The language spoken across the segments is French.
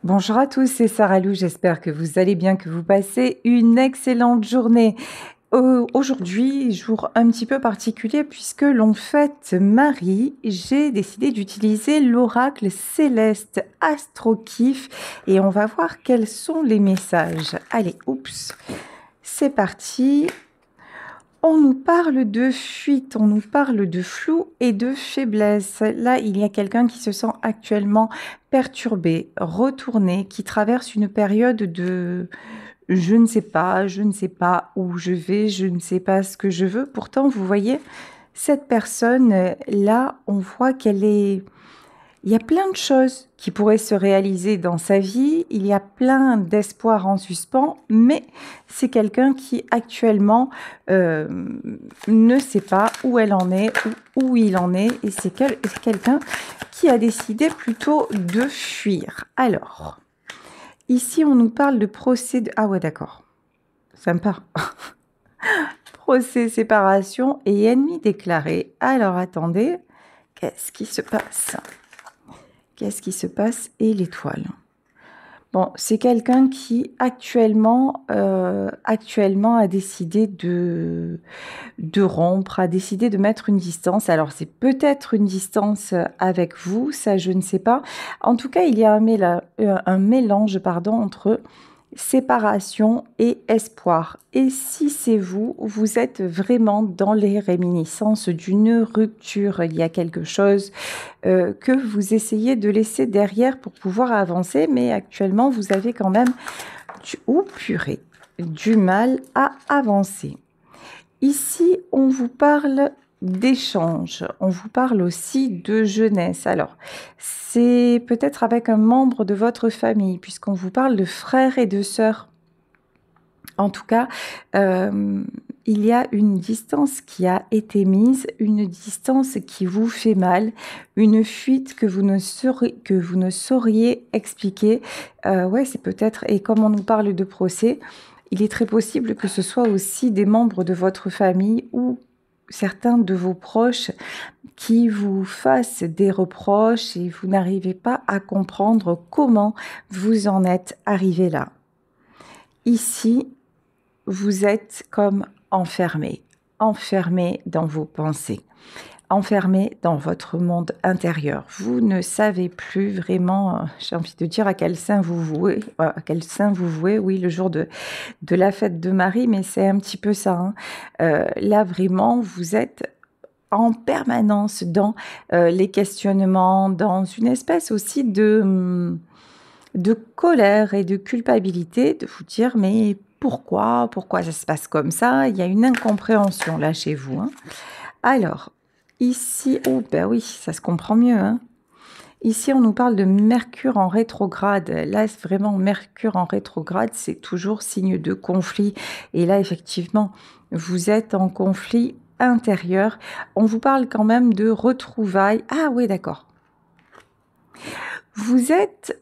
Bonjour à tous, c'est Sarah Lou, j'espère que vous allez bien, que vous passez une excellente journée. Aujourd'hui, jour un petit peu particulier puisque l'on fête Marie, j'ai décidé d'utiliser l'oracle céleste AstroKif et on va voir quels sont les messages. Allez, oups, c'est parti. On nous parle de fuite, on nous parle de flou et de faiblesse. Là, il y a quelqu'un qui se sent actuellement perturbé, retourné, qui traverse une période de je ne sais pas où je vais, je ne sais pas ce que je veux. Pourtant, vous voyez, cette personne, là, on voit qu'elle est il y a plein de choses qui pourraient se réaliser dans sa vie, il y a plein d'espoirs en suspens, mais c'est quelqu'un qui actuellement ne sait pas où elle en est, où il en est, et c'est quelqu'un qui a décidé plutôt de fuir. Alors, ici on nous parle de procès de... Ah ouais d'accord, sympa. Procès, séparation et ennemi déclaré. Alors attendez, qu'est-ce qui se passe? Qu'est-ce qui se passe? Et l'étoile. Bon, c'est quelqu'un qui actuellement a décidé de rompre, a décidé de mettre une distance. Alors, c'est peut-être une distance avec vous, ça je ne sais pas. En tout cas, il y a un mélange pardon, entre séparation et espoir. Et si c'est vous, vous êtes vraiment dans les réminiscences d'une rupture. Il y a quelque chose que vous essayez de laisser derrière pour pouvoir avancer, mais actuellement, vous avez quand même du mal à avancer. Ici, on vous parle d'échange, on vous parle aussi de jeunesse. Alors, c'est peut-être avec un membre de votre famille, puisqu'on vous parle de frères et de sœurs. En tout cas, il y a une distance qui a été mise, une distance qui vous fait mal, une fuite que vous ne sauriez expliquer. Ouais, c'est peut-être, et comme on nous parle de procès, il est très possible que ce soit aussi des membres de votre famille ou certains de vos proches qui vous fassent des reproches et vous n'arrivez pas à comprendre comment vous en êtes arrivé là. Ici, vous êtes comme enfermé dans vos pensées, enfermé dans votre monde intérieur. Vous ne savez plus vraiment, j'ai envie de dire, à quel saint vous vouez, oui, le jour de la fête de Marie, mais c'est un petit peu ça. Hein. Là, vraiment, vous êtes en permanence dans les questionnements, dans une espèce aussi de colère et de culpabilité, de vous dire mais pourquoi ça se passe comme ça? Il y a une incompréhension là chez vous. Hein. Alors, ici, oh ben oui, ça se comprend mieux. Hein. Ici, on nous parle de Mercure en rétrograde. Là, vraiment, Mercure en rétrograde, c'est toujours signe de conflit. Et là, effectivement, vous êtes en conflit intérieur. On vous parle quand même de retrouvailles. Ah oui, d'accord. Vous êtes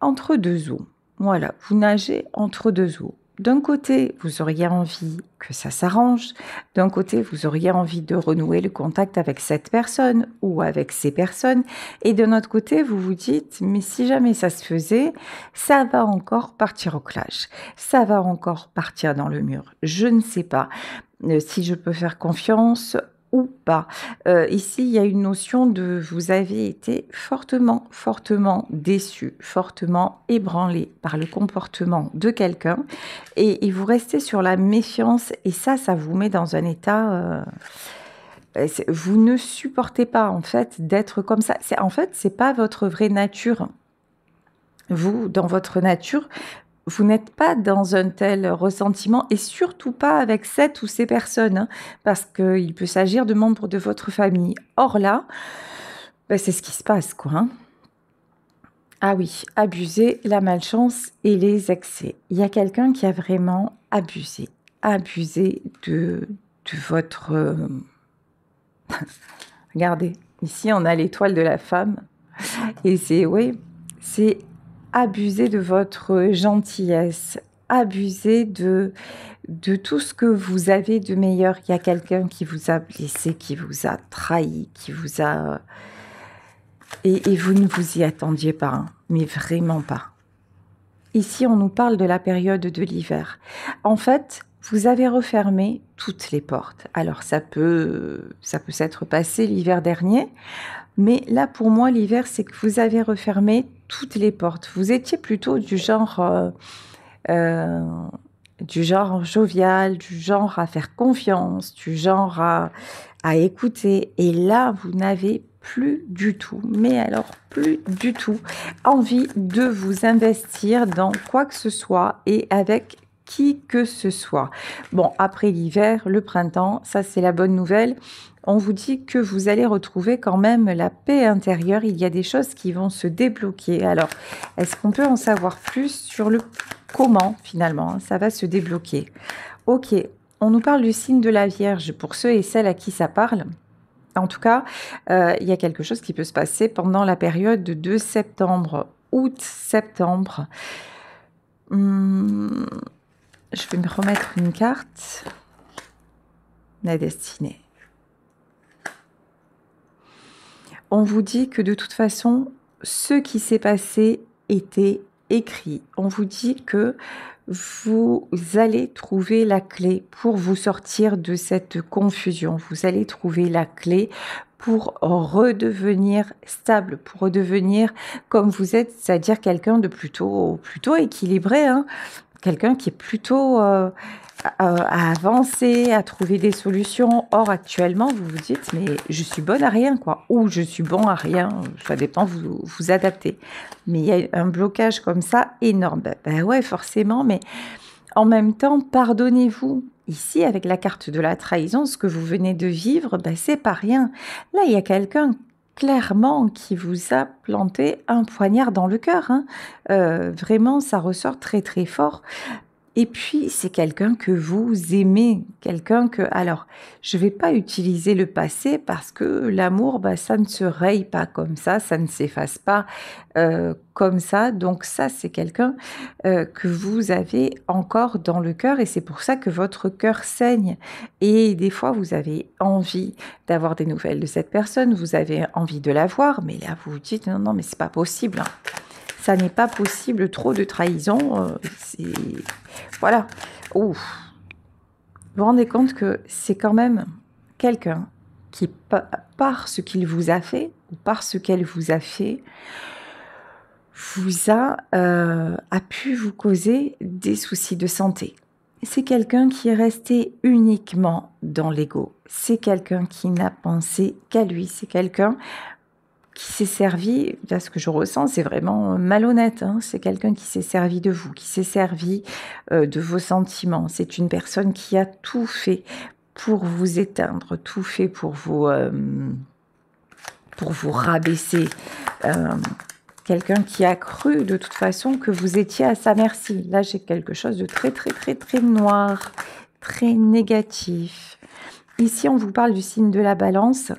entre deux eaux. Voilà, vous nagez entre deux eaux. D'un côté, vous auriez envie que ça s'arrange. D'un côté, vous auriez envie de renouer le contact avec cette personne ou avec ces personnes. Et de notre côté, vous vous dites, mais si jamais ça se faisait, ça va encore partir au clash. Ça va encore partir dans le mur. Je ne sais pas si je peux faire confiance ou pas. Ici, il y a une notion de vous avez été fortement déçu, fortement ébranlé par le comportement de quelqu'un et vous restez sur la méfiance et ça vous met dans un état... vous ne supportez pas en fait d'être comme ça. En fait, c'est pas votre vraie nature. Vous, dans votre nature, vous n'êtes pas dans un tel ressentiment et surtout pas avec cette ou ces personnes, hein, parce qu'il peut s'agir de membres de votre famille. Or là, ben, c'est ce qui se passe, quoi. Hein. Ah oui, abuser, la malchance et les excès. Il y a quelqu'un qui a vraiment abusé de votre... Regardez, ici on a l'étoile de la femme et c'est, oui, c'est abuser de votre gentillesse, abuser de tout ce que vous avez de meilleur. Il y a quelqu'un qui vous a blessé, qui vous a trahi, qui vous a... Et vous ne vous y attendiez pas, hein, mais vraiment pas. Ici, on nous parle de la période de l'hiver. En fait, vous avez refermé toutes les portes. Alors, ça peut s'être passé l'hiver dernier, mais là, pour moi, l'hiver, c'est que vous avez refermé toutes les portes. Vous étiez plutôt euh, du genre jovial, du genre à faire confiance, du genre à écouter. Et là, vous n'avez plus du tout, mais alors plus du tout, envie de vous investir dans quoi que ce soit et avec qui que ce soit. Bon, après l'hiver, le printemps, ça c'est la bonne nouvelle. On vous dit que vous allez retrouver quand même la paix intérieure. Il y a des choses qui vont se débloquer. Alors, est-ce qu'on peut en savoir plus sur le comment finalement ça va se débloquer? Ok, on nous parle du signe de la Vierge pour ceux et celles à qui ça parle. En tout cas, il y a quelque chose qui peut se passer pendant la période de septembre, août-septembre. Je vais me remettre une carte. La destinée. On vous dit que de toute façon, ce qui s'est passé était écrit. On vous dit que vous allez trouver la clé pour vous sortir de cette confusion. Vous allez trouver la clé pour redevenir stable, pour redevenir comme vous êtes, c'est-à-dire quelqu'un de plutôt équilibré, hein, quelqu'un qui est plutôt à avancer, à trouver des solutions. Or, actuellement, vous vous dites, mais je suis bonne à rien, quoi. Ou je suis bon à rien, ça dépend, vous vous adaptez. Mais il y a un blocage comme ça énorme. Ben ouais, forcément, mais en même temps, pardonnez-vous. Ici, avec la carte de la trahison, ce que vous venez de vivre, ben c'est pas rien. Là, il y a quelqu'un clairement qui vous a planté un poignard dans le cœur, hein. Vraiment, ça ressort très très fort. Et puis, c'est quelqu'un que vous aimez, quelqu'un que... Alors, je ne vais pas utiliser le passé parce que l'amour, bah, ça ne se raye pas comme ça ne s'efface pas comme ça. Donc ça, c'est quelqu'un que vous avez encore dans le cœur et c'est pour ça que votre cœur saigne. Et des fois, vous avez envie d'avoir des nouvelles de cette personne, vous avez envie de la voir, mais là, vous vous dites, non, non, mais c'est pas possible, hein. Ça n'est pas possible, trop de trahison, c'est... Voilà. Ouf. Vous vous rendez compte que c'est quand même quelqu'un qui, par ce qu'il vous a fait, ou par ce qu'elle vous a fait, a pu vous causer des soucis de santé. C'est quelqu'un qui est resté uniquement dans l'ego. C'est quelqu'un qui n'a pensé qu'à lui. C'est quelqu'un qui s'est servi, là ce que je ressens, c'est vraiment malhonnête, hein. C'est quelqu'un qui s'est servi de vous, qui s'est servi de vos sentiments. C'est une personne qui a tout fait pour vous éteindre, tout fait pour vous rabaisser. Quelqu'un qui a cru de toute façon que vous étiez à sa merci. Là, j'ai quelque chose de très, très, très, très noir, très négatif. Ici, on vous parle du signe de la Balance.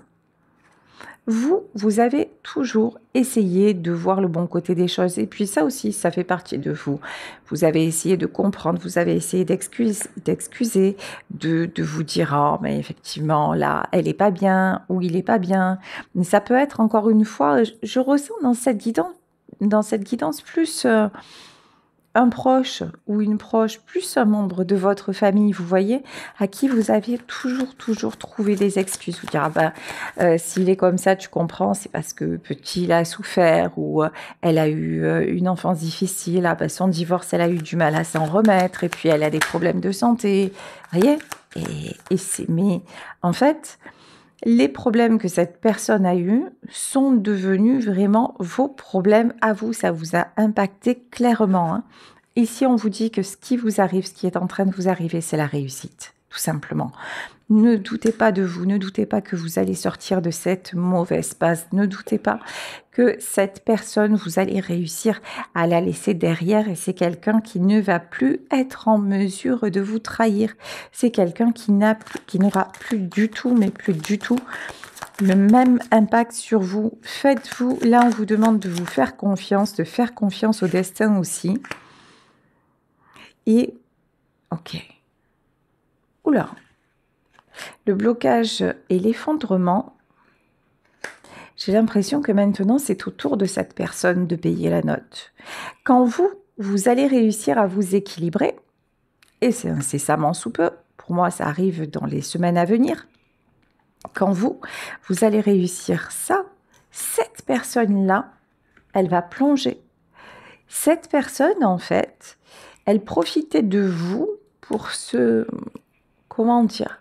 Vous avez toujours essayé de voir le bon côté des choses. Et puis ça aussi, ça fait partie de vous. Vous avez essayé de comprendre, vous avez essayé d'excuser, de vous dire, oh, mais effectivement, là, elle n'est pas bien ou il n'est pas bien. Mais ça peut être, encore une fois, je ressens dans cette guidance plus... un proche ou une proche, plus un membre de votre famille, vous voyez, à qui vous aviez toujours trouvé des excuses. Vous dire, ah ben, s'il est comme ça, tu comprends, c'est parce que petit, il a souffert ou elle a eu une enfance difficile, ah ben, son divorce, elle a eu du mal à s'en remettre et puis elle a des problèmes de santé. Vous voyez, et c'est... Mais en fait... Les problèmes que cette personne a eus sont devenus vraiment vos problèmes à vous. Ça vous a impacté clairement, hein. Ici, on vous dit que ce qui vous arrive, ce qui est en train de vous arriver, c'est la réussite, tout simplement. Ne doutez pas de vous, ne doutez pas que vous allez sortir de cette mauvaise passe, ne doutez pas que cette personne, vous allez réussir à la laisser derrière et c'est quelqu'un qui ne va plus être en mesure de vous trahir. C'est quelqu'un qui n'aura plus du tout, mais plus du tout, le même impact sur vous. Faites-vous, là on vous demande de vous faire confiance, de faire confiance au destin aussi. Et, ok, oula, le blocage et l'effondrement, J'ai l'impression que maintenant, c'est au tour de cette personne de payer la note. Quand vous allez réussir à vous équilibrer, et c'est incessamment sous peu, pour moi, ça arrive dans les semaines à venir, quand vous allez réussir ça, cette personne-là, elle va plonger. Cette personne, en fait, elle profitait de vous pour comment dire,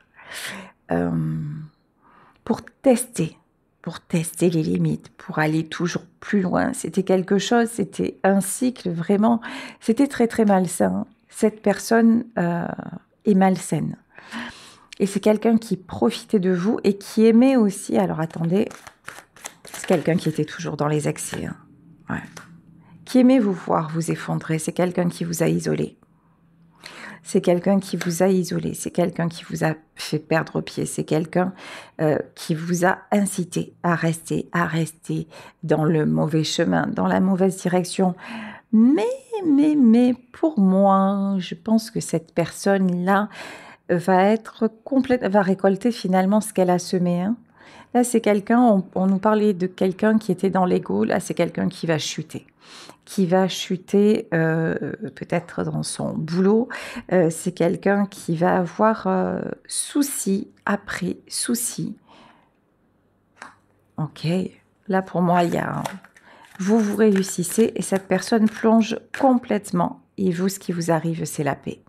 euh, pour tester les limites, pour aller toujours plus loin. C'était quelque chose, c'était un cycle vraiment, c'était très très malsain. Cette personne est malsaine. Et c'est quelqu'un qui profitait de vous et qui aimait aussi, alors attendez, c'est quelqu'un qui était toujours dans les excès, hein. Ouais. Qui aimait vous voir vous effondrer, c'est quelqu'un qui vous a isolé. C'est quelqu'un qui vous a isolé, c'est quelqu'un qui vous a fait perdre pied, c'est quelqu'un qui vous a incité à rester dans le mauvais chemin, dans la mauvaise direction. Mais pour moi, je pense que cette personne-là va récolter finalement ce qu'elle a semé, hein. Là, c'est quelqu'un, on nous parlait de quelqu'un qui était dans l'ego, là, c'est quelqu'un qui va chuter. Peut-être dans son boulot. C'est quelqu'un qui va avoir souci après souci. Ok, là pour moi, il y a vous réussissez et cette personne plonge complètement. Et vous, ce qui vous arrive, c'est la paix.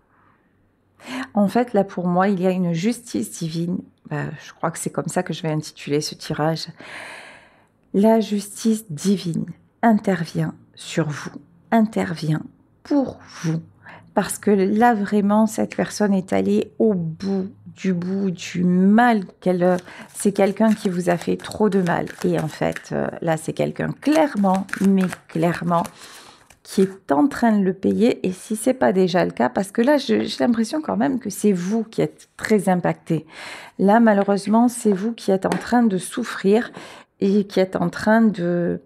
En fait, là pour moi, il y a une justice divine. Je crois que c'est comme ça que je vais intituler ce tirage. La justice divine intervient sur vous, intervient pour vous. Parce que là, vraiment, cette personne est allée au bout du mal. C'est quelqu'un qui vous a fait trop de mal. Et en fait, là, c'est quelqu'un clairement, qui est en train de le payer. Et si ce n'est pas déjà le cas, parce que là, j'ai l'impression quand même que c'est vous qui êtes très impacté. Là, malheureusement, c'est vous qui êtes en train de souffrir et qui êtes en train de...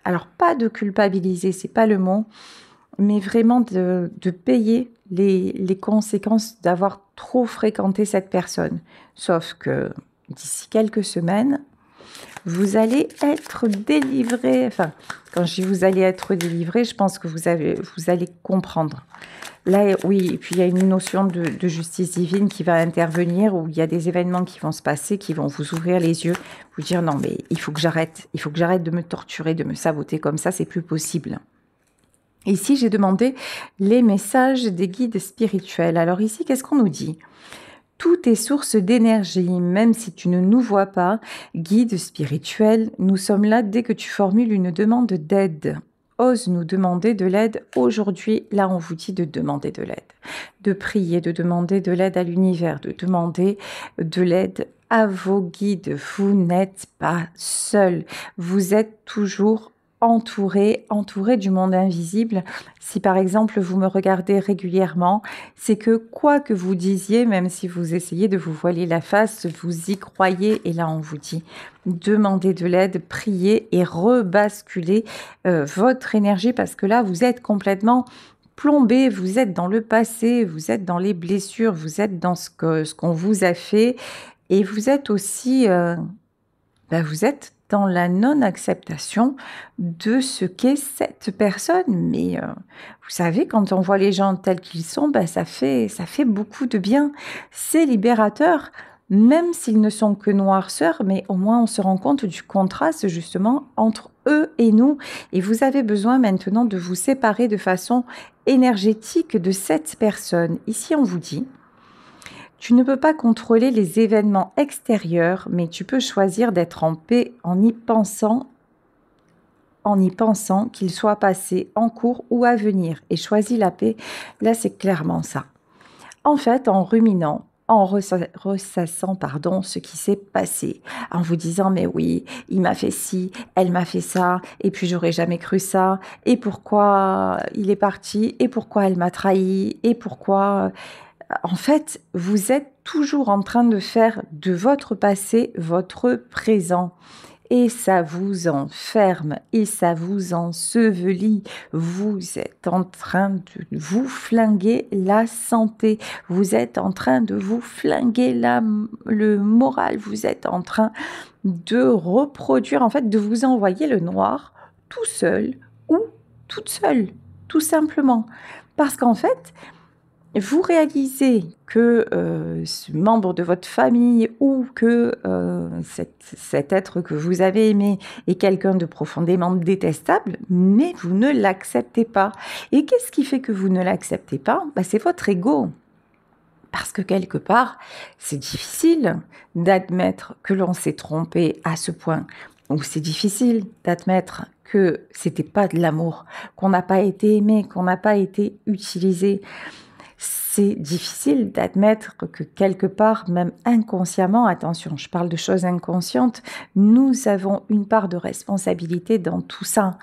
Alors, pas de culpabiliser, c'est pas le mot, mais vraiment de payer les conséquences d'avoir trop fréquenté cette personne. Sauf que d'ici quelques semaines, vous allez être délivré. Enfin, quand je dis vous allez être délivré, je pense que vous allez comprendre. Là, oui, et puis il y a une notion de justice divine qui va intervenir, où il y a des événements qui vont se passer, qui vont vous ouvrir les yeux, vous dire non, mais il faut que j'arrête de me torturer, de me saboter comme ça, c'est plus possible. Ici, j'ai demandé les messages des guides spirituels. Alors ici, qu'est-ce qu'on nous dit ? Tout est source d'énergie, même si tu ne nous vois pas. Guide spirituel, nous sommes là dès que tu formules une demande d'aide. Ose nous demander de l'aide aujourd'hui. Là, on vous dit de demander de l'aide, de prier, de demander de l'aide à l'univers, de demander de l'aide à vos guides. Vous n'êtes pas seul. Vous êtes toujours entouré du monde invisible. Si par exemple vous me regardez régulièrement, c'est que quoi que vous disiez, même si vous essayez de vous voiler la face, vous y croyez. Et là on vous dit, demandez de l'aide, priez et rebasculez votre énergie, parce que là vous êtes complètement plombé, vous êtes dans le passé, vous êtes dans les blessures, vous êtes dans ce qu'on vous a fait, et vous êtes aussi vous êtes dans la non-acceptation de ce qu'est cette personne. Mais vous savez, quand on voit les gens tels qu'ils sont, ça fait beaucoup de bien. C'est libérateur, même s'ils ne sont que noirceurs, mais au moins on se rend compte du contraste justement entre eux et nous. Et vous avez besoin maintenant de vous séparer de façon énergétique de cette personne. Ici, on vous dit... Tu ne peux pas contrôler les événements extérieurs, mais tu peux choisir d'être en paix en y pensant qu'ils soient passés, en cours ou à venir. Et choisis la paix, là c'est clairement ça. En fait, en ruminant, en ressassant ce qui s'est passé, en vous disant mais oui, il m'a fait ci, elle m'a fait ça, et puis j'aurais jamais cru ça, et pourquoi il est parti, et pourquoi elle m'a trahi, et pourquoi... En fait, vous êtes toujours en train de faire de votre passé votre présent. et ça vous enferme et ça vous ensevelit. Vous êtes en train de vous flinguer la santé, vous êtes en train de vous flinguer le moral, vous êtes en train de reproduire, en fait, de vous envoyer le noir tout seul ou toute seule, tout simplement. Parce qu'en fait, vous réalisez que ce membre de votre famille ou que cet être que vous avez aimé est quelqu'un de profondément détestable, mais vous ne l'acceptez pas. Et qu'est-ce qui fait que vous ne l'acceptez pas? C'est votre ego. Parce que quelque part, c'est difficile d'admettre que l'on s'est trompé à ce point, ou c'est difficile d'admettre que c'était pas de l'amour, qu'on n'a pas été aimé, qu'on n'a pas été utilisé. C'est difficile d'admettre que quelque part, même inconsciemment, attention, je parle de choses inconscientes, nous avons une part de responsabilité dans tout ça.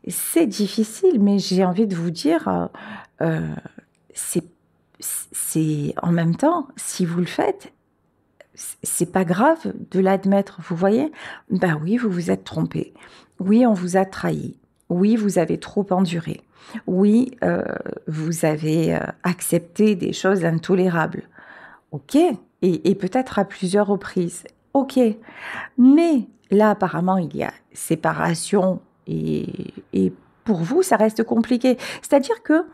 C'est difficile, mais j'ai envie de vous dire, c'est en même temps, si vous le faites, c'est pas grave de l'admettre, vous voyez? Ben oui, vous vous êtes trompé. Oui, on vous a trahi. Oui, vous avez trop enduré. Oui, vous avez accepté des choses intolérables. Ok, et peut-être à plusieurs reprises. Ok, mais là, apparemment, il y a séparation et pour vous, ça reste compliqué. C'est-à-dire que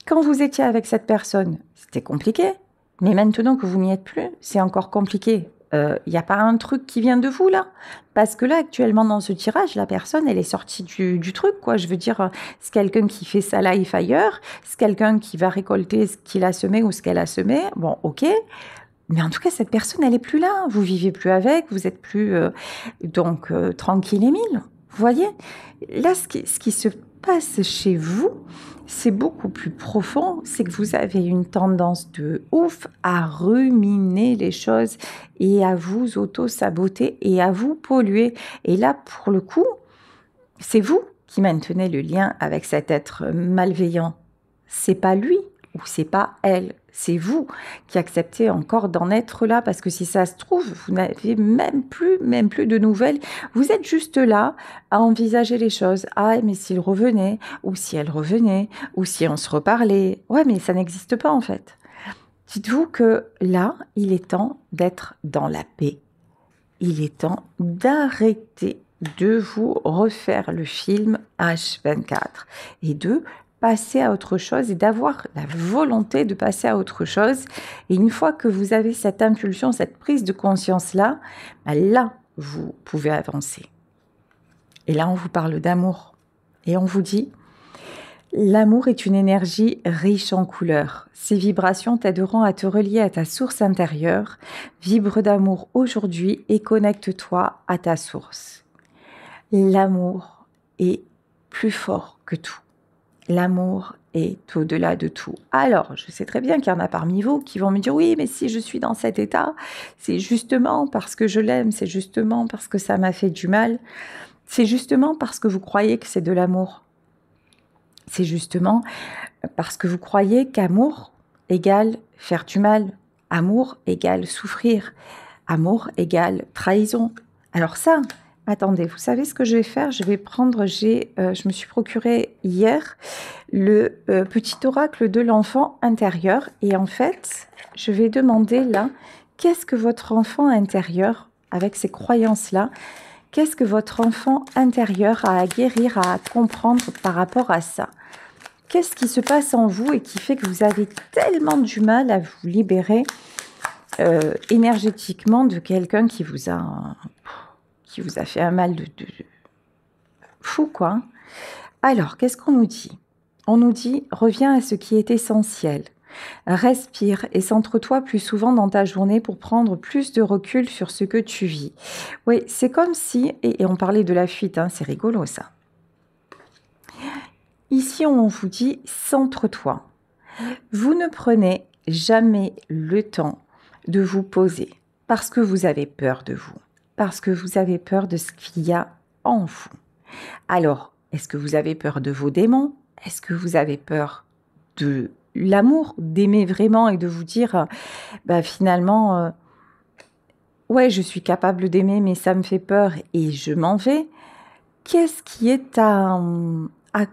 quand vous étiez avec cette personne, c'était compliqué. Mais maintenant que vous n'y êtes plus, c'est encore compliqué. Il n'y a pas un truc qui vient de vous, là? Parce que là, actuellement, dans ce tirage, la personne, elle est sortie du truc, quoi. Je veux dire, c'est quelqu'un qui fait sa life ailleurs, c'est quelqu'un qui va récolter ce qu'il a semé ou ce qu'elle a semé. Bon, ok. Mais en tout cas, cette personne, elle est plus là. Vous vivez plus avec, vous êtes plus tranquille et mille. Vous voyez? Là, ce qui se passe chez vous, c'est beaucoup plus profond. C'est que vous avez une tendance de ouf à ruminer les choses et à vous auto-saboter et à vous polluer. Et là, pour le coup, c'est vous qui maintenez le lien avec cet être malveillant. C'est pas lui ou c'est pas elle. C'est vous qui acceptez encore d'en être là parce que si ça se trouve, vous n'avez même plus de nouvelles. Vous êtes juste là à envisager les choses. Ah, mais s'il revenait, ou si elle revenait, ou si on se reparlait. Ouais, mais ça n'existe pas en fait. Dites-vous que là, il est temps d'être dans la paix. Il est temps d'arrêter de vous refaire le film H24 et de passer à autre chose et d'avoir la volonté de passer à autre chose. Et une fois que vous avez cette impulsion, cette prise de conscience-là, là, vous pouvez avancer. Et là, on vous parle d'amour. Et on vous dit, l'amour est une énergie riche en couleurs. Ces vibrations t'aideront à te relier à ta source intérieure. Vibre d'amour aujourd'hui et connecte-toi à ta source. L'amour est plus fort que tout. L'amour est au-delà de tout. Alors, je sais très bien qu'il y en a parmi vous qui vont me dire « Oui, mais si je suis dans cet état, c'est justement parce que je l'aime, c'est justement parce que ça m'a fait du mal, c'est justement parce que vous croyez que c'est de l'amour. C'est justement parce que vous croyez qu'amour égale faire du mal, amour égale souffrir, amour égale trahison. Alors ça, attendez, vous savez ce que je vais faire? Je vais prendre, je me suis procuré hier le petit oracle de l'enfant intérieur et en fait, je vais demander là, qu'est-ce que votre enfant intérieur, avec ces croyances-là, qu'est-ce que votre enfant intérieur a à guérir, a à comprendre par rapport à ça? Qu'est-ce qui se passe en vous et qui fait que vous avez tellement du mal à vous libérer énergétiquement de quelqu'un qui vous a fait un mal de fou, quoi. Alors, qu'est-ce qu'on nous dit? On nous dit, reviens à ce qui est essentiel. Respire et centre-toi plus souvent dans ta journée pour prendre plus de recul sur ce que tu vis. Oui, c'est comme si, et on parlait de la fuite, hein, c'est rigolo ça. Ici, on vous dit, centre-toi. Vous ne prenez jamais le temps de vous poser parce que vous avez peur de vous, parce que vous avez peur de ce qu'il y a en vous. Alors, est-ce que vous avez peur de vos démons? Est-ce que vous avez peur de l'amour, d'aimer vraiment et de vous dire, finalement, ouais, je suis capable d'aimer, mais ça me fait peur et je m'en vais. Qu'est-ce qui est à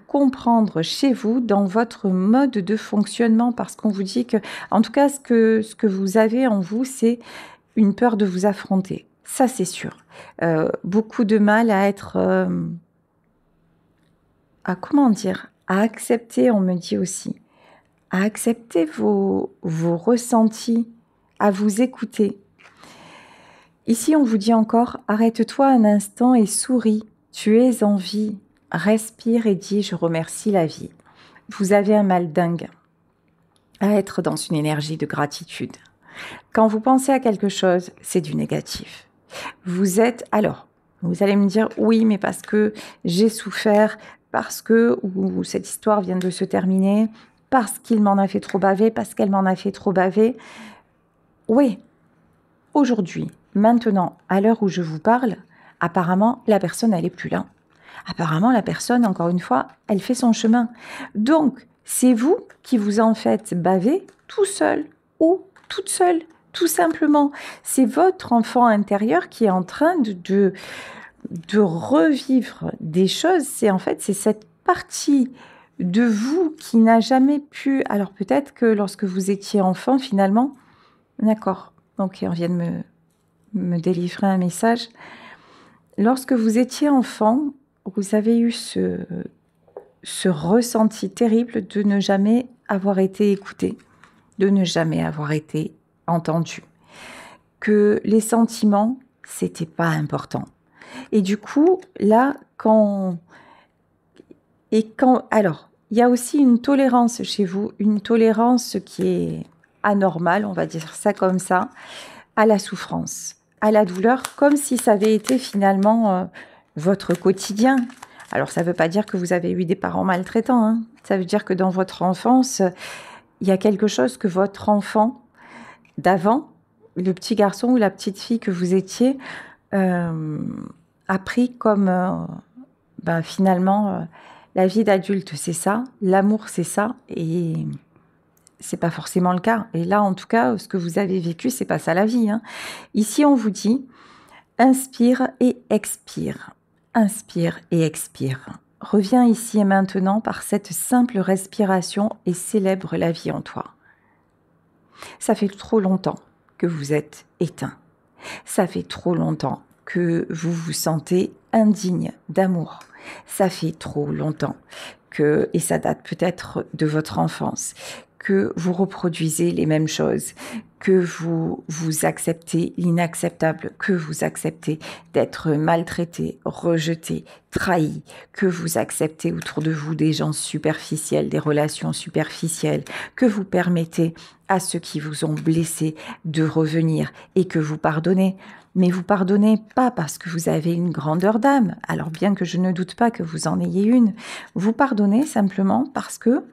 comprendre chez vous dans votre mode de fonctionnement? Parce qu'on vous dit que, en tout cas, ce que vous avez en vous, c'est une peur de vous affronter. Ça, c'est sûr. Beaucoup de mal à être, à comment dire? À accepter, on me dit aussi, à accepter vos ressentis, à vous écouter. Ici, on vous dit encore, arrête-toi un instant et souris. Tu es en vie. Respire et dis, je remercie la vie. Vous avez un mal dingue à être dans une énergie de gratitude. Quand vous pensez à quelque chose, c'est du négatif. Vous êtes, alors, vous allez me dire, oui, mais parce que j'ai souffert, parce que ou cette histoire vient de se terminer, parce qu'il m'en a fait trop baver, parce qu'elle m'en a fait trop baver. Oui, aujourd'hui, maintenant, à l'heure où je vous parle, apparemment, la personne, elle n'est plus là. Apparemment, la personne, encore une fois, elle fait son chemin. Donc, c'est vous qui vous en faites baver tout seul ou toute seule, tout simplement. C'est votre enfant intérieur qui est en train de revivre des choses. C'est en fait, c'est cette partie de vous qui n'a jamais pu... Alors peut-être que lorsque vous étiez enfant, finalement, d'accord, ok, on vient de me délivrer un message. Lorsque vous étiez enfant, vous avez eu ce ressenti terrible de ne jamais avoir été écouté, de ne jamais avoir été entendu, que les sentiments, c'était pas important. Et du coup, là, alors, il y a aussi une tolérance chez vous, une tolérance qui est anormale, on va dire ça comme ça, à la souffrance, à la douleur, comme si ça avait été finalement votre quotidien. Alors, ça ne veut pas dire que vous avez eu des parents maltraitants, hein. Ça veut dire que dans votre enfance, il y a quelque chose que votre enfant d'avant, le petit garçon ou la petite fille que vous étiez, a pris comme finalement la vie d'adulte, c'est ça, l'amour, c'est ça, et c'est pas forcément le cas. Et là, en tout cas, ce que vous avez vécu, c'est pas ça la vie, hein. Ici, on vous dit inspire et expire. Inspire et expire. Reviens ici et maintenant par cette simple respiration et célèbre la vie en toi. Ça fait trop longtemps que vous êtes éteint. Ça fait trop longtemps que vous vous sentez indigne d'amour. Ça fait trop longtemps que, et ça date peut-être de votre enfance, que vous reproduisez les mêmes choses, que vous acceptez l'inacceptable, que vous acceptez d'être maltraité, rejeté, trahi, que vous acceptez autour de vous des gens superficiels, des relations superficielles, que vous permettez à ceux qui vous ont blessé de revenir et que vous pardonnez. Mais vous pardonnez pas parce que vous avez une grandeur d'âme, alors bien que je ne doute pas que vous en ayez une, vous pardonnez simplement parce que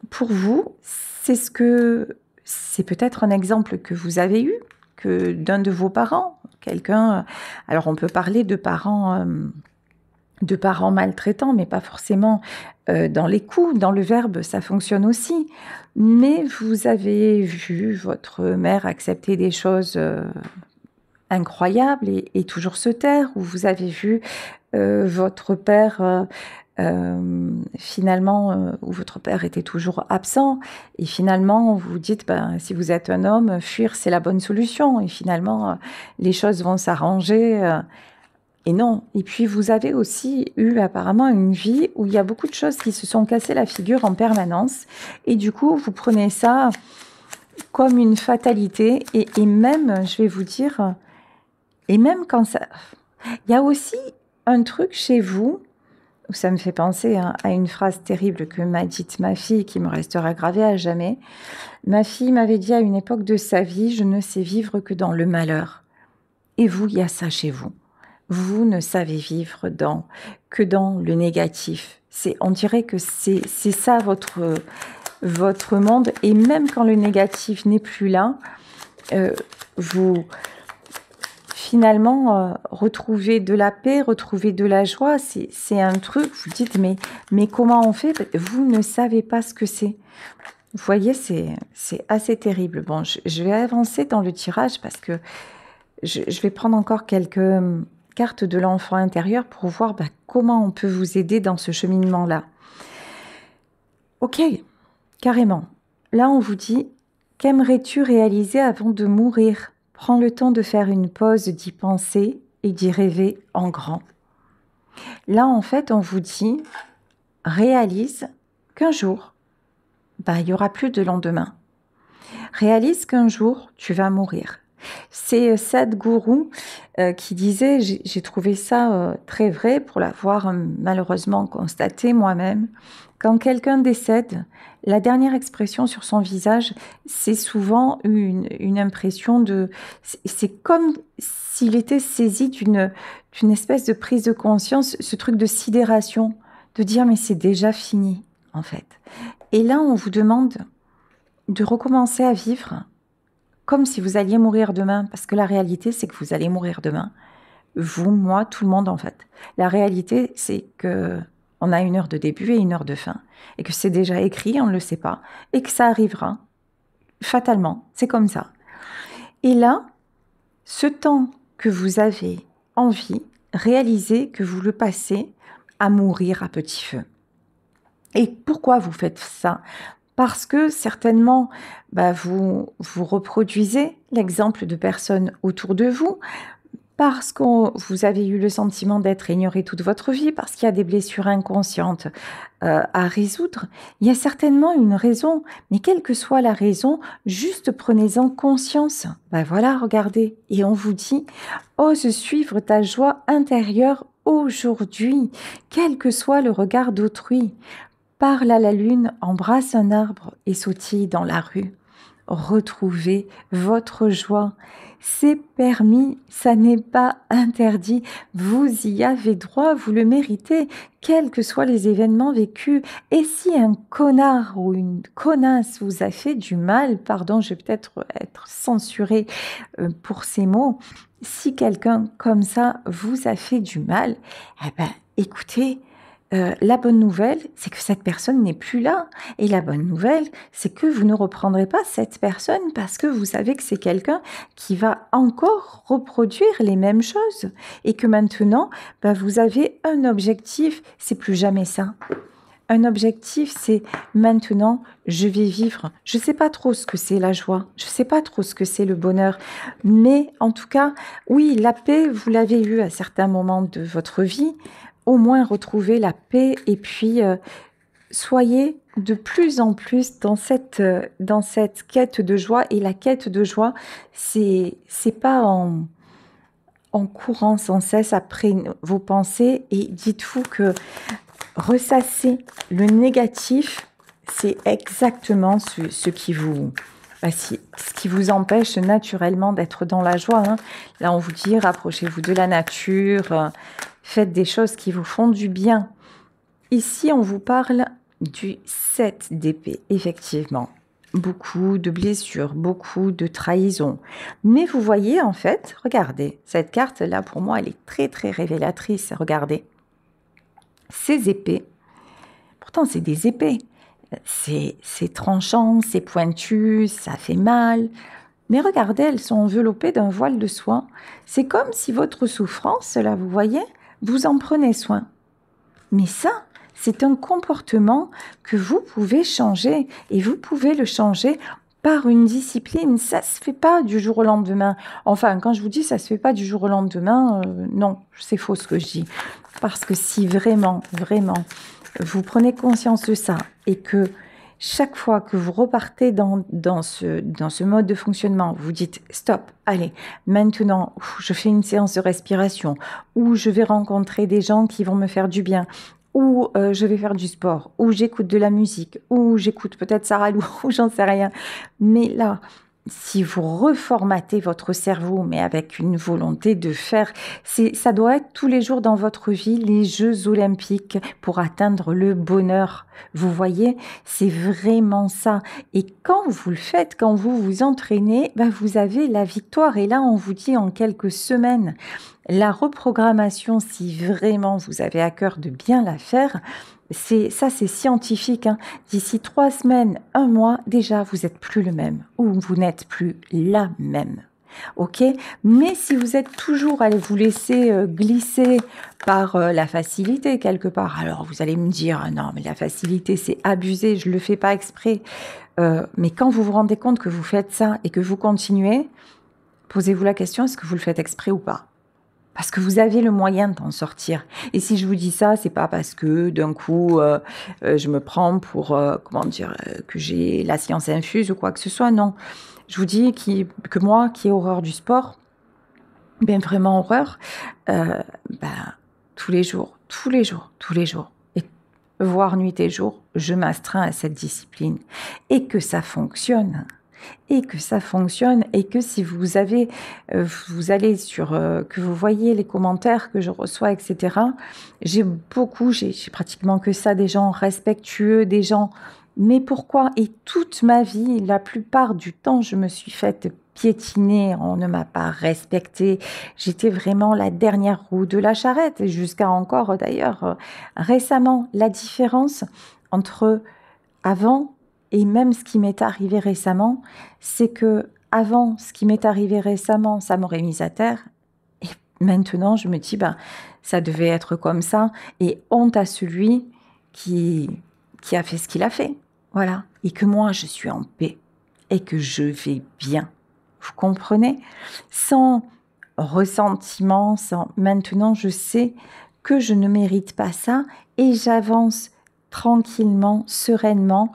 pour vous, c'est peut-être un exemple que vous avez eu, que d'un de vos parents, quelqu'un, alors on peut parler de parents maltraitants, mais pas forcément dans les coups, dans le verbe, ça fonctionne aussi. Mais vous avez vu votre mère accepter des choses incroyables et toujours se taire, ou vous avez vu votre père finalement, où votre père était toujours absent, et finalement vous dites, si vous êtes un homme, fuir c'est la bonne solution, et finalement les choses vont s'arranger, et non. Et puis vous avez aussi eu apparemment une vie où il y a beaucoup de choses qui se sont cassées la figure en permanence, et du coup vous prenez ça comme une fatalité, et même, je vais vous dire, et même quand ça... Il y a aussi un truc chez vous, ça me fait penser à une phrase terrible que m'a dite ma fille, qui me restera gravée à jamais. Ma fille m'avait dit à une époque de sa vie, je ne sais vivre que dans le malheur. Et vous, il y a ça chez vous. Vous ne savez vivre que dans le négatif. On dirait que c'est ça votre monde. Et même quand le négatif n'est plus là, vous... finalement, retrouver de la paix, retrouver de la joie, c'est un truc, vous dites, mais comment on fait? Vous ne savez pas ce que c'est. Vous voyez, c'est assez terrible. Bon, je vais avancer dans le tirage parce que je vais prendre encore quelques cartes de l'enfant intérieur pour voir comment on peut vous aider dans ce cheminement-là. Ok, carrément. Là, on vous dit, qu'aimerais-tu réaliser avant de mourir? Prends le temps de faire une pause, d'y penser et d'y rêver en grand. Là, en fait, on vous dit, réalise qu'un jour, il n'y aura plus de lendemain. Réalise qu'un jour, tu vas mourir. C'est Sadhguru qui disait, j'ai trouvé ça très vrai pour l'avoir malheureusement constaté moi-même, quand quelqu'un décède, la dernière expression sur son visage, c'est souvent une impression de... C'est comme s'il était saisi d'une espèce de prise de conscience, ce truc de sidération, de dire mais c'est déjà fini en fait. Et là, on vous demande de recommencer à vivre comme si vous alliez mourir demain, parce que la réalité, c'est que vous allez mourir demain. Vous, moi, tout le monde, en fait. La réalité, c'est que on a une heure de début et une heure de fin, et que c'est déjà écrit, on ne le sait pas, et que ça arrivera, fatalement, c'est comme ça. Et là, ce temps que vous avez envie, réalisez que vous le passez à mourir à petit feu. Et pourquoi vous faites ça ? Parce que certainement, vous reproduisez l'exemple de personnes autour de vous, parce que vous avez eu le sentiment d'être ignoré toute votre vie, parce qu'il y a des blessures inconscientes à résoudre. Il y a certainement une raison, mais quelle que soit la raison, juste prenez-en conscience. Voilà, regardez, et on vous dit, ose suivre ta joie intérieure aujourd'hui, quel que soit le regard d'autrui. Parle à la lune, embrasse un arbre et sautille dans la rue. Retrouvez votre joie. C'est permis, ça n'est pas interdit. Vous y avez droit, vous le méritez, quels que soient les événements vécus. Et si un connard ou une connasse vous a fait du mal, pardon, je vais peut-être être censurée pour ces mots, si quelqu'un comme ça vous a fait du mal, écoutez, la bonne nouvelle, c'est que cette personne n'est plus là. Et la bonne nouvelle, c'est que vous ne reprendrez pas cette personne parce que vous savez que c'est quelqu'un qui va encore reproduire les mêmes choses. Et que maintenant, vous avez un objectif, c'est plus jamais ça. Un objectif, c'est maintenant, je vais vivre. Je ne sais pas trop ce que c'est la joie, je ne sais pas trop ce que c'est le bonheur, mais en tout cas, oui, la paix, vous l'avez eu à certains moments de votre vie, au moins retrouver la paix et puis soyez de plus en plus dans cette quête de joie. Et la quête de joie, c'est pas en courant sans cesse après vos pensées, et dites-vous que ressasser le négatif, c'est exactement ce qui vous empêche naturellement d'être dans la joie. Là, on vous dit, rapprochez-vous de la nature, faites des choses qui vous font du bien. Ici, on vous parle du 7 d'épée, effectivement. Beaucoup de blessures, beaucoup de trahisons. Mais vous voyez, en fait, regardez, cette carte-là, pour moi, elle est très, très révélatrice. Regardez. Ces épées, pourtant, c'est des épées. C'est tranchant, c'est pointu, ça fait mal. Mais regardez, elles sont enveloppées d'un voile de soie. C'est comme si votre souffrance, là, vous voyez, vous en prenez soin. Mais ça, c'est un comportement que vous pouvez changer. Et vous pouvez le changer par une discipline. Ça ne se fait pas du jour au lendemain. Enfin, quand je vous dis ça ne se fait pas du jour au lendemain, non, c'est faux ce que je dis. Parce que si vraiment, vraiment, vous prenez conscience de ça et que chaque fois que vous repartez dans ce mode de fonctionnement, vous dites « stop, allez, maintenant je fais une séance de respiration ou je vais rencontrer des gens qui vont me faire du bien » ou je vais faire du sport, ou j'écoute de la musique, ou j'écoute peut-être Sarah Lou, ou j'en sais rien. Mais là, si vous reformatez votre cerveau, mais avec une volonté de faire, ça doit être tous les jours dans votre vie les Jeux Olympiques pour atteindre le bonheur. Vous voyez, c'est vraiment ça. Et quand vous le faites, quand vous vous entraînez, vous avez la victoire. Et là, on vous dit en quelques semaines, la reprogrammation, si vraiment vous avez à cœur de bien la faire, c'est scientifique. D'ici 3 semaines, 1 mois, déjà, vous n'êtes plus le même ou vous n'êtes plus la même. ok? Mais si vous êtes toujours à vous laisser glisser par la facilité quelque part, alors vous allez me dire, ah non, mais la facilité, c'est abusé, je ne le fais pas exprès. Mais quand vous vous rendez compte que vous faites ça et que vous continuez, posez-vous la question, est-ce que vous le faites exprès ou pas? Parce que vous avez le moyen d'en sortir. Et si je vous dis ça, c'est pas parce que d'un coup, je me prends pour, que j'ai la science infuse ou quoi que ce soit. Non. Je vous dis que moi, qui ai horreur du sport, bien vraiment horreur, ben, tous les jours, et voire nuit et jour, je m'astreins à cette discipline. Et que ça fonctionne. Et que si vous avez, vous allez sur, que vous voyez les commentaires que je reçois, etc. J'ai pratiquement que ça, des gens respectueux, des gens, mais pourquoi? Et toute ma vie, la plupart du temps, je me suis faite piétiner, on ne m'a pas respectée, j'étais vraiment la dernière roue de la charrette, jusqu'à encore d'ailleurs récemment, la différence entre avant et même ce qui m'est arrivé récemment, c'est que avant, ce qui m'est arrivé récemment, ça m'aurait mise à terre. Et maintenant, je me dis, ben, ça devait être comme ça. Et honte à celui qui a fait ce qu'il a fait. Voilà. Et que moi, je suis en paix. Et que je vais bien. Vous comprenez? Sans ressentiment, sans... Maintenant, je sais que je ne mérite pas ça. Et j'avance tranquillement, sereinement.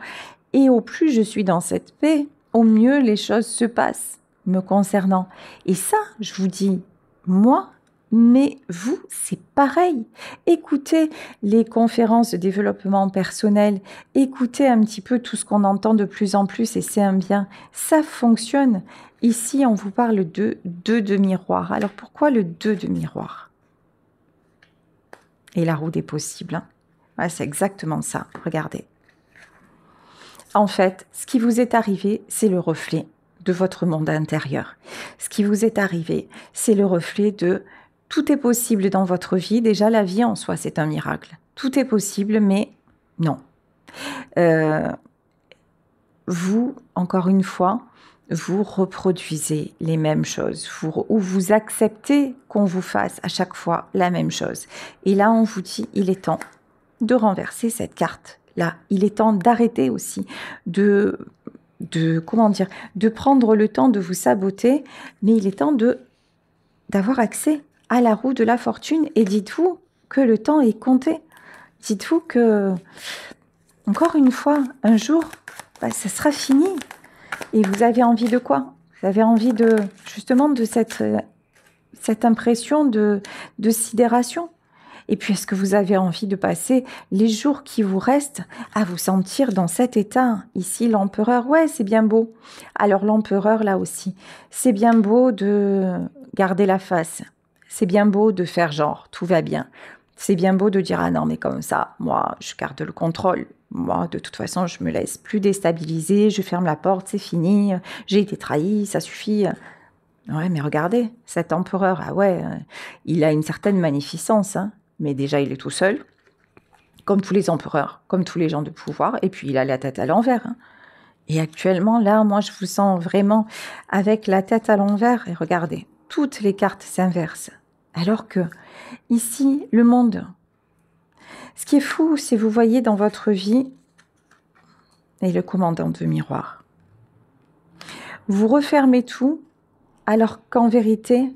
Et au plus je suis dans cette paix, au mieux les choses se passent me concernant. Et ça, je vous dis, moi, mais vous, c'est pareil. Écoutez les conférences de développement personnel, écoutez un petit peu tout ce qu'on entend de plus en plus et c'est un bien. Ça fonctionne. Ici, on vous parle de 2 de miroir. Alors pourquoi le 2 de miroir? Et la roue des possibles. Hein. Ouais, c'est exactement ça. Regardez. En fait, ce qui vous est arrivé, c'est le reflet de votre monde intérieur. Ce qui vous est arrivé, c'est le reflet de tout est possible dans votre vie. Déjà, la vie en soi, c'est un miracle. Tout est possible, mais non. Vous, encore une fois, vous reproduisez les mêmes choses, ou vous acceptez qu'on vous fasse à chaque fois la même chose. Et là, on vous dit, il est temps de renverser cette carte. Là, il est temps d'arrêter aussi de prendre le temps de vous saboter, mais il est temps d'avoir accès à la roue de la fortune. Et dites-vous que le temps est compté. Dites-vous que, encore une fois, un jour, ça sera fini. Et vous avez envie de quoi? Vous avez envie justement de cette impression de sidération. Et puis, est-ce que vous avez envie de passer les jours qui vous restent à vous sentir dans cet état? Ici, l'empereur, ouais, c'est bien beau. Alors, l'empereur, là aussi, c'est bien beau de garder la face. C'est bien beau de faire genre, tout va bien. C'est bien beau de dire, ah non, mais comme ça, moi, je garde le contrôle. Moi, de toute façon, je me laisse plus déstabiliser, je ferme la porte, c'est fini, j'ai été trahi, ça suffit. Ouais, mais regardez, cet empereur, ah ouais, il a une certaine magnificence, hein. Mais déjà, il est tout seul, comme tous les empereurs, comme tous les gens de pouvoir, et puis il a la tête à l'envers. Hein. Et actuellement, là, moi, je vous sens vraiment avec la tête à l'envers, et regardez, toutes les cartes s'inversent. Alors que, ici, le monde, ce qui est fou, c'est vous voyez dans votre vie, et le commandant de miroir, vous refermez tout, alors qu'en vérité,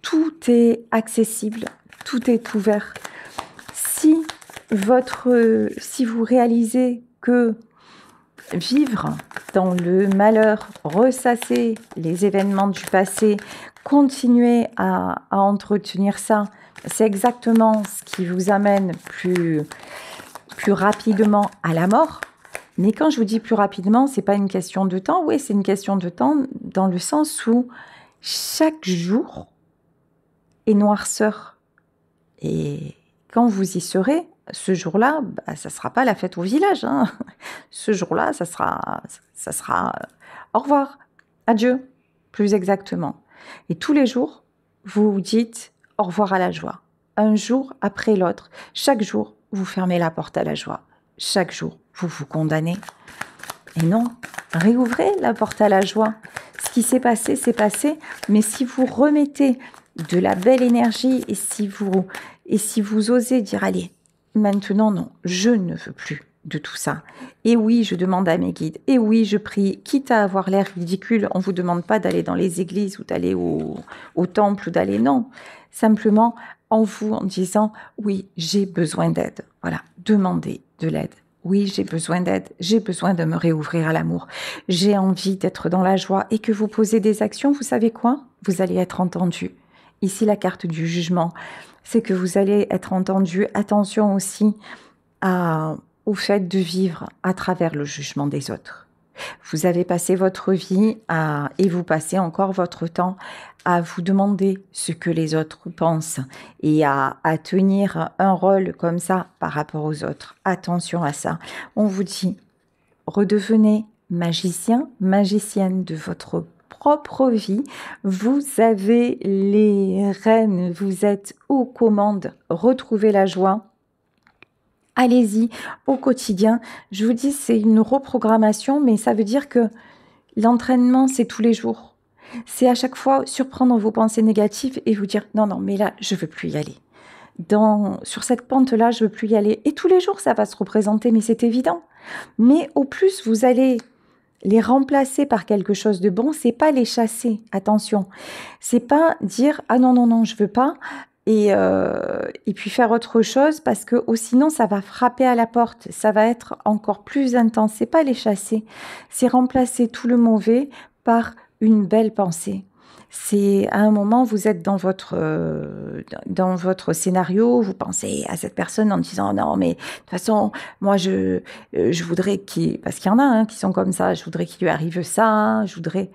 tout est accessible, tout est ouvert. Si vous réalisez que vivre dans le malheur, ressasser les événements du passé, continuer à entretenir ça, c'est exactement ce qui vous amène plus rapidement à la mort. Mais quand je vous dis plus rapidement, c'est pas une question de temps. Oui, c'est une question de temps dans le sens où chaque jour est noirceur. Et quand vous y serez, ce jour-là, ça ne sera pas la fête au village. Hein. Ce jour-là, ça sera au revoir, adieu, plus exactement. Et tous les jours, vous vous dites au revoir à la joie. Un jour après l'autre, chaque jour, vous fermez la porte à la joie. Chaque jour, vous vous condamnez. Et non, Réouvrez la porte à la joie. Ce qui s'est passé, c'est passé. Mais si vous remettez de la belle énergie et si vous osez dire, allez, maintenant, non, je ne veux plus de tout ça. Et oui, je demande à mes guides. Et oui, je prie. Quitte à avoir l'air ridicule, on ne vous demande pas d'aller dans les églises ou d'aller au temple ou d'aller, non. Simplement, en vous, en disant, oui, j'ai besoin d'aide. Voilà, demandez de l'aide. Oui, j'ai besoin d'aide, j'ai besoin de me réouvrir à l'amour. J'ai envie d'être dans la joie et que vous posez des actions, vous savez quoi? Vous allez être entendu. Ici, la carte du jugement, c'est que vous allez être entendu. Attention aussi au fait de vivre à travers le jugement des autres. Vous avez passé votre vie et vous passez encore votre temps à vous demander ce que les autres pensent et à tenir un rôle comme ça par rapport aux autres. Attention à ça. On vous dit, redevenez magicien, magicienne de votre propre vie. Vous avez les rênes, vous êtes aux commandes. Retrouvez la joie. Allez-y au quotidien. Je vous dis, c'est une reprogrammation, mais ça veut dire que l'entraînement, c'est tous les jours. C'est à chaque fois surprendre vos pensées négatives et vous dire non, non, mais là, je veux plus y aller. Sur cette pente-là, je veux plus y aller. Et tous les jours, ça va se représenter, mais c'est évident. Mais au plus, vous allez les remplacer par quelque chose de bon, c'est pas les chasser. Attention, c'est pas dire ah non, non, non, je veux pas. Et puis faire autre chose parce que sinon ça va frapper à la porte, ça va être encore plus intense. C'est pas les chasser, c'est remplacer tout le mauvais par une belle pensée. C'est à un moment vous êtes dans votre scénario, vous pensez à cette personne en disant non mais de toute façon moi je voudrais parce qu'il y en a qui sont comme ça, je voudrais qu'il lui arrive ça, je voudrais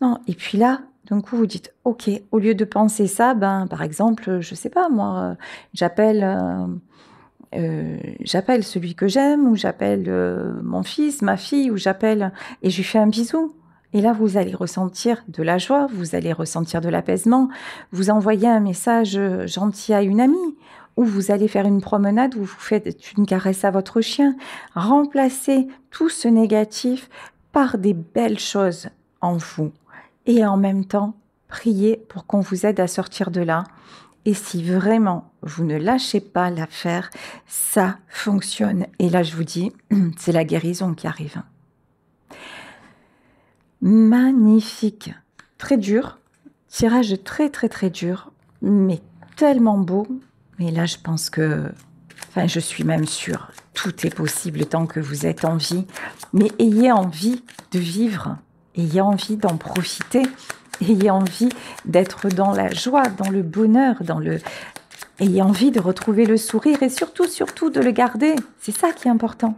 non et puis là d'un coup, vous dites, OK, au lieu de penser ça, par exemple, je sais pas, moi, j'appelle celui que j'aime, ou j'appelle mon fils, ma fille, ou et je lui fais un bisou. Et là, vous allez ressentir de la joie, vous allez ressentir de l'apaisement, vous envoyez un message gentil à une amie, ou vous allez faire une promenade où vous faites une caresse à votre chien. Remplacez tout ce négatif par des belles choses en vous. Et en même temps, priez pour qu'on vous aide à sortir de là. Et si vraiment vous ne lâchez pas l'affaire, ça fonctionne. Et là, je vous dis, c'est la guérison qui arrive. Magnifique. Très dur. Tirage très, très, très dur. Mais tellement beau. Mais là, je pense que... je suis même sûre. Tout est possible tant que vous êtes en vie. Mais ayez envie de vivre. Ayez envie d'en profiter, ayez envie d'être dans la joie, dans le bonheur, ayez envie de retrouver le sourire et surtout, surtout de le garder. C'est ça qui est important.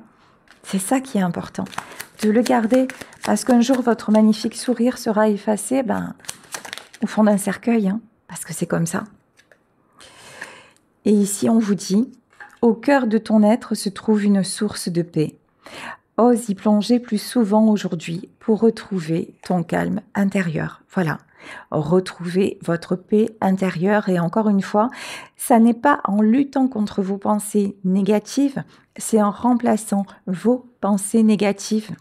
C'est ça qui est important. De le garder parce qu'un jour, votre magnifique sourire sera effacé au fond d'un cercueil, parce que c'est comme ça. Et ici, on vous dit, au cœur de ton être se trouve une source de paix. Ose y plonger plus souvent aujourd'hui pour retrouver ton calme intérieur. Voilà, retrouvez votre paix intérieure. Et encore une fois, ça n'est pas en luttant contre vos pensées négatives, c'est en remplaçant vos pensées négatives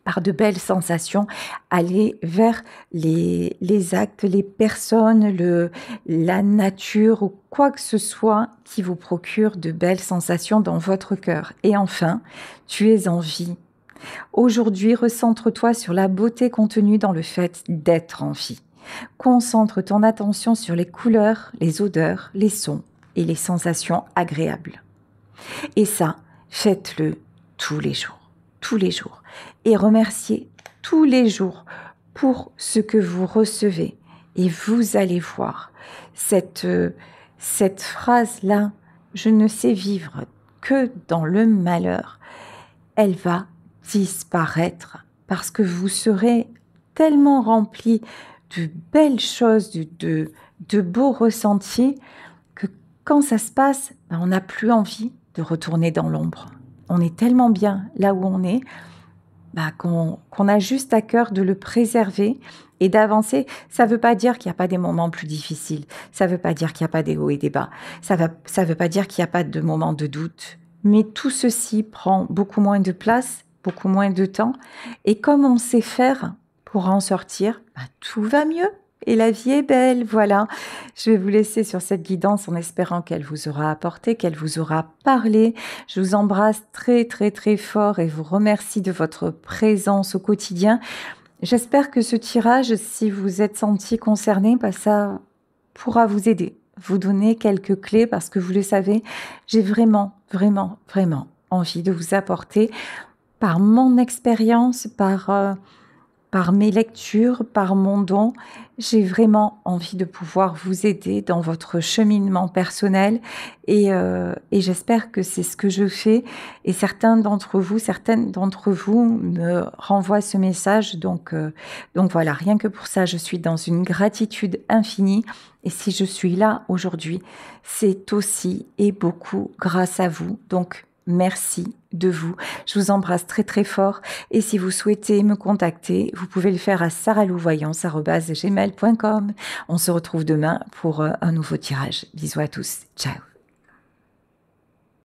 par de belles sensations, aller vers les actes, les personnes, la nature ou quoi que ce soit qui vous procure de belles sensations dans votre cœur. Et enfin, tu es en vie. Aujourd'hui, recentre-toi sur la beauté contenue dans le fait d'être en vie. Concentre ton attention sur les couleurs, les odeurs, les sons et les sensations agréables. Et ça, faites-le tous les jours. Tous les jours. Et remerciez tous les jours pour ce que vous recevez. Et vous allez voir cette phrase-là, je ne sais vivre que dans le malheur, elle va disparaître parce que vous serez tellement rempli de belles choses, de beaux ressentis que quand ça se passe, on n'a plus envie de retourner dans l'ombre. On est tellement bien là où on est qu'on a juste à cœur de le préserver et d'avancer. Ça ne veut pas dire qu'il n'y a pas des moments plus difficiles. Ça ne veut pas dire qu'il n'y a pas des hauts et des bas. Ça veut pas dire qu'il n'y a pas de moments de doute. Mais tout ceci prend beaucoup moins de place beaucoup moins de temps. Et comme on sait faire pour en sortir, tout va mieux. Et la vie est belle, voilà. Je vais vous laisser sur cette guidance en espérant qu'elle vous aura apporté, qu'elle vous aura parlé. Je vous embrasse très très très fort et vous remercie de votre présence au quotidien. J'espère que ce tirage, si vous êtes senti concerné, ça pourra vous aider, vous donner quelques clés parce que vous le savez, j'ai vraiment, vraiment, vraiment envie de vous apporter par mon expérience, par mes lectures, par mon don, j'ai vraiment envie de pouvoir vous aider dans votre cheminement personnel et j'espère que c'est ce que je fais et certaines d'entre vous me renvoient ce message donc voilà, rien que pour ça, je suis dans une gratitude infinie et si je suis là aujourd'hui, c'est aussi et beaucoup grâce à vous. Donc merci de vous. Je vous embrasse très très fort et si vous souhaitez me contacter, vous pouvez le faire à saralouvoyance@gmail.com. On se retrouve demain pour un nouveau tirage. Bisous à tous. Ciao.